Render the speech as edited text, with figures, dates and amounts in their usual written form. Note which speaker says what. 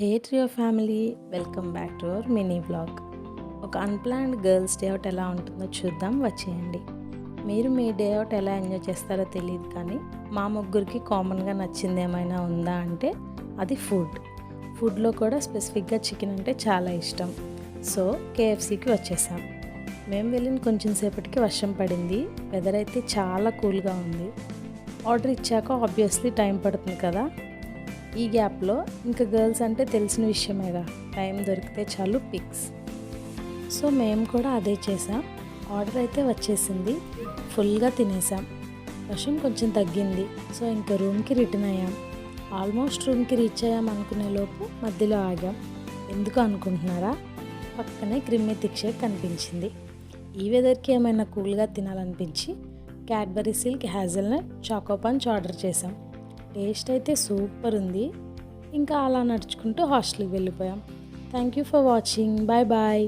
Speaker 1: Hey trio family, welcome back to our mini blog. ఒక unplanned girls day out ఎలా ఉంటుందో చూద్దాం, వచ్చేయండి. మీరు మీ డే అవుట్ ఎలా ఎంజాయ్ చేస్తారో తెలియదు, కానీ మా ముగ్గురికి కామన్గా నచ్చింది ఏమైనా ఉందా అంటే అది ఫుడ్లో కూడా స్పెసిఫిక్గా చికెన్ అంటే చాలా ఇష్టం. సో కేఎఫ్సీకి వచ్చేసాం. మేము వెళ్ళిన కొంచెం సేపటికి వర్షం పడింది. వెదర్ అయితే చాలా కూల్గా ఉంది. ఆర్డర్ ఇచ్చాక ఆబ్వియస్లీ టైం పడుతుంది కదా. ఈ గ్యాప్లో ఇంకా గర్ల్స్ అంటే తెలిసిన విషయమేగా, టైం దొరికితే చాలు పిక్స్. సో మేము కూడా అదే చేసాం. ఆర్డర్ అయితే వచ్చేసింది, ఫుల్గా తినేసాం. వర్షం కొంచెం తగ్గింది, సో ఇంకా రూమ్కి రిటర్న్ అయ్యాం. ఆల్మోస్ట్ రూమ్కి రీచ్ అయ్యాం అనుకునే లోపు మధ్యలో ఆగాం. ఎందుకు అనుకుంటున్నారా? పక్కనే క్రిమ్మీ థిక్ షేక్ కనిపించింది. ఈ వెదర్కి ఏమైనా కూల్గా తినాలనిపించి Cadbury silk hazelnut choco punch order చేసాం. టేస్ట్ అయితే సూపర్ ఉంది. ఇంకా అలా నడుచుకుంటూ హాస్టల్కి వెళ్ళిపోయాం. Thank you for watching. Bye bye.